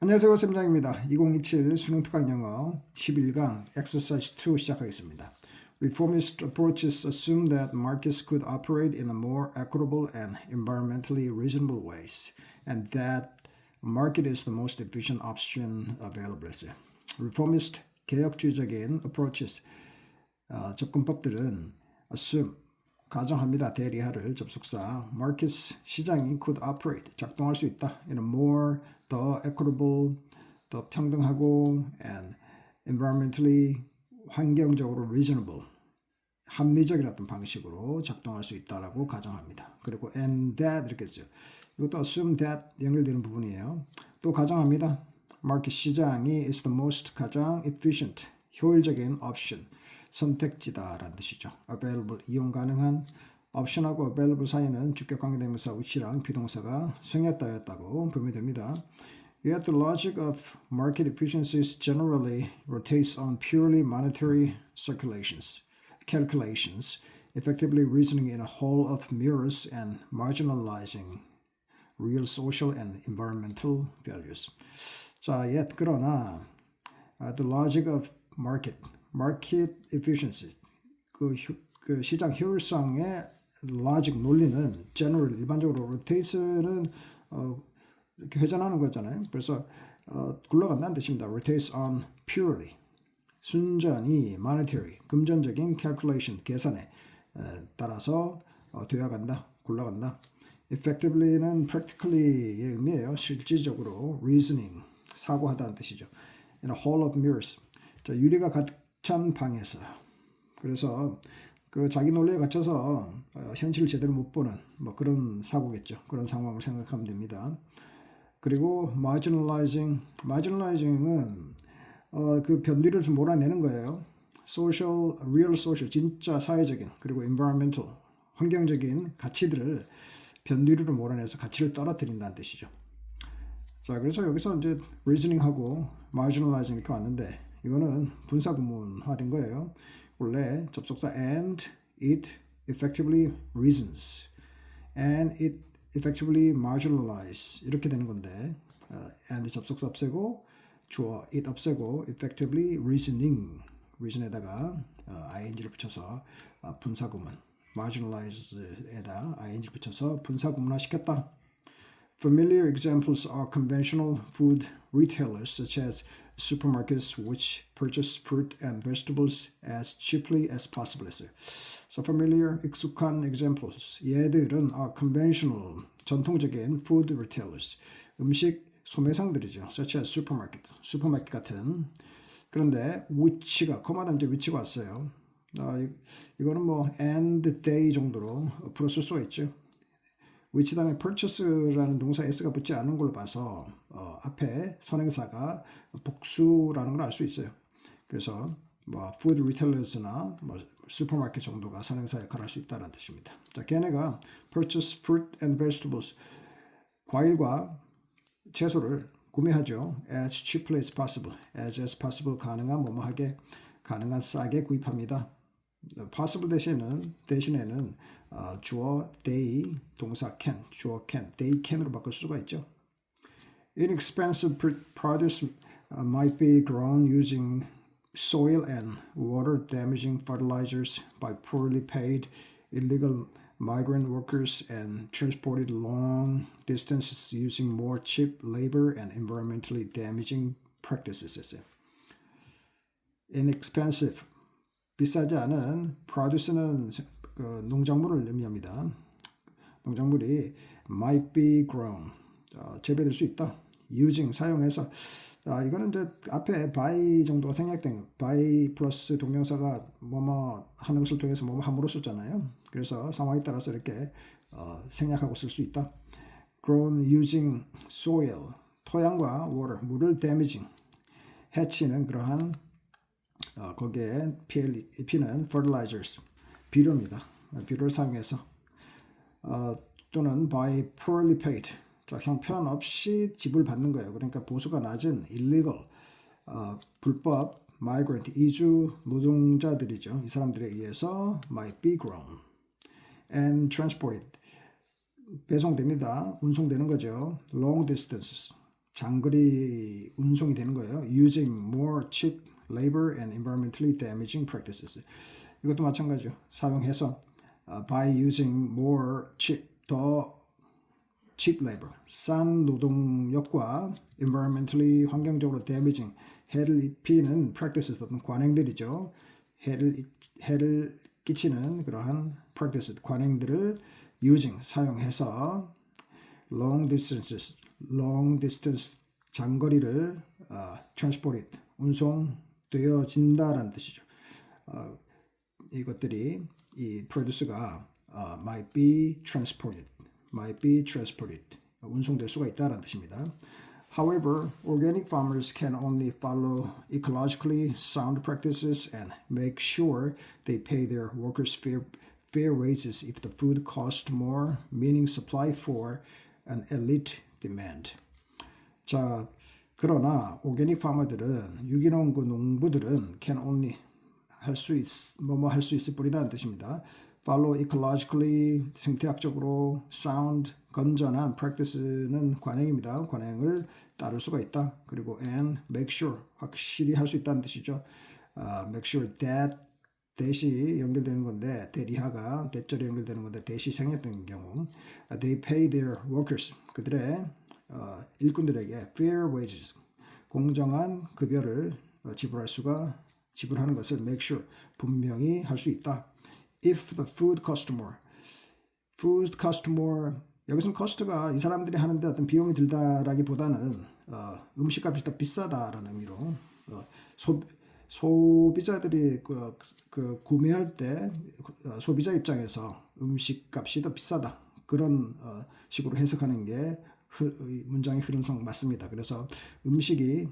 안녕하세요. 쌤장입니다. 2027 수능 특강 영어 11강 exercise 2 시작하겠습니다. Reformist approaches assume that markets could operate in a more equitable and environmentally reasonable ways, and that market is the most efficient option available. Reformist 개혁주의적인 approaches 접근법들은 assume 가정합니다. 대리하를 접속사 markets 시장이 could operate 작동할 수 있다. in a more 더 equitable 더 평등하고 and environmentally 환경적으로 reasonable 합리적인 어떤 방식으로 작동할 수 있다라고 가정합니다. 그리고 and that 이렇게 했죠. 이것도 assume that 연결되는 부분이에요. 또 가정합니다. 마켓 시장이 is the most 가장 efficient 효율적인 option 선택지다라는 뜻이죠. available 이용 가능한 option하고 available 사이는 주격 관계대명사 which랑 비동사가 생략되었다고 보면 됩니다. Yet the logic of market efficiencies generally rotates on purely monetary calculations, effectively reasoning in a hall of mirrors and marginalizing real social and environmental values. 자, yet 그러나 the logic of market efficiency 그 시장 효율성의 logic 논리는 general 일반적으로 rotates는 이렇게 회전하는 거잖아요. 그래서 굴러간다는 뜻입니다. rotates on purely 순전히 monetary 금전적인 calculation 계산에 따라서 되어간다, 굴러간다. effectively는 practically의 의미예요. 실질적으로 reasoning 사고하다는 뜻이죠. in a hall of mirrors 자, 유리가 가득 찬 방에서 그래서 그 자기 논리에 갇혀서 현실을 제대로 못 보는 뭐 그런 사고겠죠. 그런 상황을 생각하면 됩니다. 그리고 marginalizing은 그 변두리를 좀 몰아내는 거예요. real social 진짜 사회적인 그리고 environmental 환경적인 가치들을 변두리로 몰아내서 가치를 떨어뜨린다는 뜻이죠. 자, 그래서 여기서 이제 reasoning하고 marginalizing 이렇게 왔는데 이거는 분사 구문화된 거예요. 원래 접속사 and it effectively reasons and it effectively marginalize 이렇게 되는 건데 and 접속사 없애고 주어 it 없애고 effectively reason에다가 ing를 붙여서 분사 구문 marginalize에다 ing를 붙여서 분사 구문화 시켰다. Familiar examples are conventional food retailers such as supermarkets which purchase fruit and vegetables as cheaply as possible. So familiar, 익숙한 examples. 얘들은 are conventional, 전통적인 food retailers. 음식 소매상들이죠. such as supermarket, 슈퍼마켓 같은. 그런데 which가, 코마 다음에 which가 왔어요. 이거는 뭐 and they 정도로 앞으로 쓸 수가 있죠. which 다음에 purchase라는 동사 s가 붙지 않은 걸로 봐서 앞에 선행사가 복수라는 걸 알 수 있어요. 그래서 뭐 food retailers나 뭐 슈퍼마켓 정도가 선행사 역할을 할 수 있다는 뜻입니다. 자, 걔네가 purchase fruit and vegetables 과일과 채소를 구매하죠. as cheaply as possible, as possible 가능한 뭐뭐하게 가능한 싸게 구입합니다. possible 대신에는 주어 they 동사 can 주어 can they can으로 바꿀 수가 있죠. Inexpensive produce might be grown using soil and water damaging fertilizers by poorly paid illegal migrant workers and transported long distances using more cheap labor and environmentally damaging practices. Inexpensive 비싸지 않은 produce는 그 농작물을 의미합니다. 농작물이 might be grown 재배될 수 있다. using 사용해서 이거는 이제 앞에 by 정도가 생략된 거. by 플러스 동명사가 뭐뭐 하는 것을 통해서 뭐뭐 함으로 썼잖아요. 그래서 상황에 따라서 이렇게 생략하고 쓸 수 있다. grown using soil 토양과 water 물을 damaging 해치는 그러한 거기에 피해를 입히는 fertilizers 비료입니다. 비료를 사용해서 또는 by poorly paid 자, 형편없이 지불받는 거예요. 그러니까 보수가 낮은 illegal 불법 migrant 이주 노동자들이죠. 이 사람들에 의해서 might be grown and transported 배송됩니다. 운송되는 거죠. long distances 장거리 운송이 되는 거예요. Using more cheap labor and environmentally damaging practices. 이것도 마찬가지죠. 사용해서 by using more cheap, 더 cheap labor, 싼 노동력과 environmentally 환경적으로 damaging, 해를 입히는 practices, 어떤 관행들이죠. 해를 끼치는 그러한 practices, 관행들을 using, 사용해서 long distance, 장거리를 transported, 운송되어진다라는 뜻이죠. 이것들이 이 produce가 might be transported, 운송될 수가 있다라는 뜻입니다. However, organic farmers can only follow ecologically sound practices and make sure they pay their workers fair wages if the food costs more, meaning supply for an elite demand. 자, 그러나 오르가닉 파머들은 유기농 농부들은 can only 할 수 있을 뿐이다는 뜻입니다. Follow ecologically, 생태학적으로 sound, 건전한 practice는 관행입니다. 관행을 따를 수가 있다. 그리고 and make sure, 확실히 할 수 있다는 뜻이죠. make sure that 대시 연결되는 건데 대리하가 대절에 연결되는 건데 대시 생략된 경우 they pay their workers, 그들의 일꾼들에게 fair wages, 공정한 급여를 지불하는 것을 make sure, 분명히 할 수 있다. If the food cost more, 여기서는 cost가 이 사람들이 하는데 어떤 비용이 들다라기보다는 음식값이 더 비싸다라는 의미로 소비자들이 구매할 때 소비자 입장에서 음식값이 더 비싸다, 그런 식으로 해석하는 게 문장의 흐름상 맞습니다. 그래서 음식이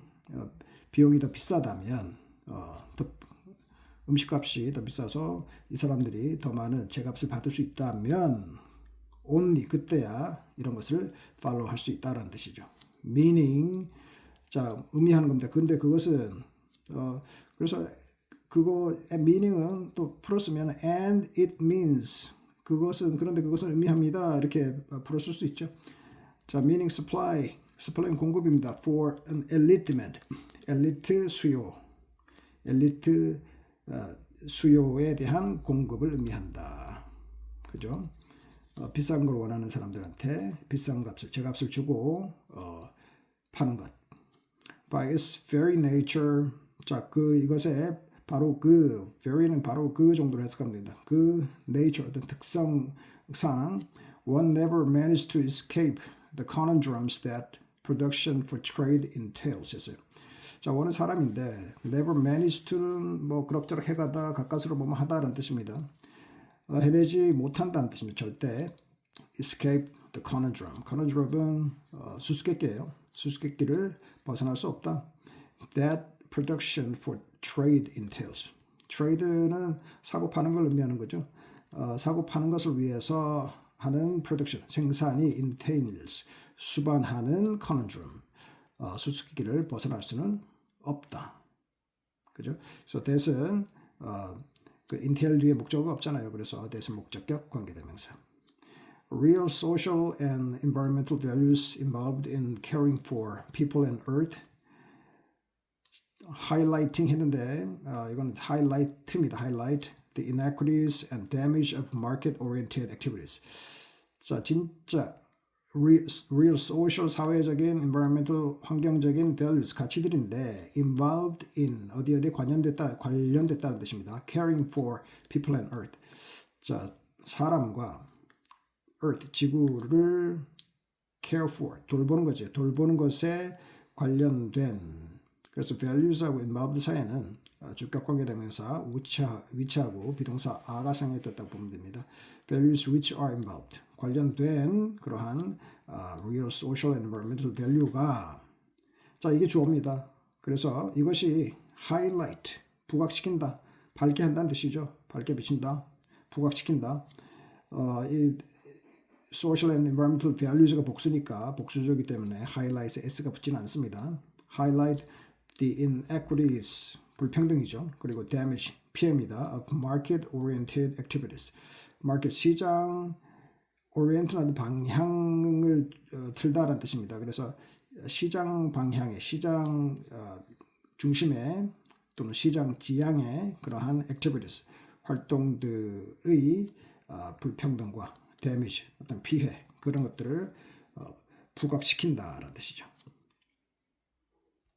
비용이 더 비싸다면 음식값이 더 비싸서 이 사람들이 더 많은 제값을 받을 수 있다면 only, 그때야 이런 것을 follow 할 수 있다라는 뜻이죠. meaning, 자, 의미하는 겁니다. 근데 그것은 그래서 meaning은 또 풀었으면 and it means, 그런데 그것은 의미합니다, 이렇게 풀었을 수 있죠. 자, meaning supply는 공급입니다. for an elite demand, 엘리트 수요에 대한 공급을 의미한다. 그죠? 비싼 걸 원하는 사람들한테 비싼 값을, 제값을 주고 파는 것. By its very nature, 자, 이것의 바로 very는 바로 그 정도로 해석하면 된다. 그 nature, 어떤 특성상 one never managed to escape the conundrums that production for trade entails. 했어요. 자, 원은 사람인데 never managed to는 그럭저럭 해가다 가까스로 하다라는 뜻입니다. 해내지 못한다는 뜻입니다. 절대. escape the conundrum은 수수께끼예요. 수수께끼를 벗어날 수 없다. that production for trade entails. trade는 사고 파는 걸 의미하는 거죠. 사고 파는 것을 위해서 하는 production, 생산이 entails, 수반하는 conundrum, 수수께끼를 벗어날 수는 없다. 그죠? 그래서 that은 entail 뒤에 목적어가 없잖아요. 그래서 that은 목적격 관계대명사. Real social and environmental values involved in caring for people and earth. highlighting 했는데 이건 highlight입니다. highlight the inequities and damage of market-oriented activities. 자, 진짜 real social, 사회적인, environmental, 환경적인 values, 가치들인데 involved in, 어디에 관련됐다는 뜻입니다. caring for people and earth. 자, 사람과 earth, 지구를 care for, 돌보는 거죠. 돌보는 것에 관련된, 그래서 values하고 involved 사이에는 주격관계대명사 위치하고 비동사 a가 상해졌다고 보면 됩니다. values which are involved, 관련된 그러한 real social and environmental value가, 자, 이게 주어입니다. 그래서 이것이 highlight, 부각시킨다, 밝게 한다는 뜻이죠. 밝게 비친다, 부각시킨다. 이 social and environmental values가 복수니까 복수적이기 때문에 highlight에 s가 붙지는 않습니다. highlight the inequities, 불평등이죠. 그리고 damage, 피해입니다. of market-oriented activities. market, 시장 oriented한 방향을 틀다라는 뜻입니다. 그래서 시장 방향의 시장 중심의 또는 시장 지향의 그러한 activities 활동들의 불평등과 데미지 어떤 피해 그런 것들을 부각시킨다라는 뜻이죠.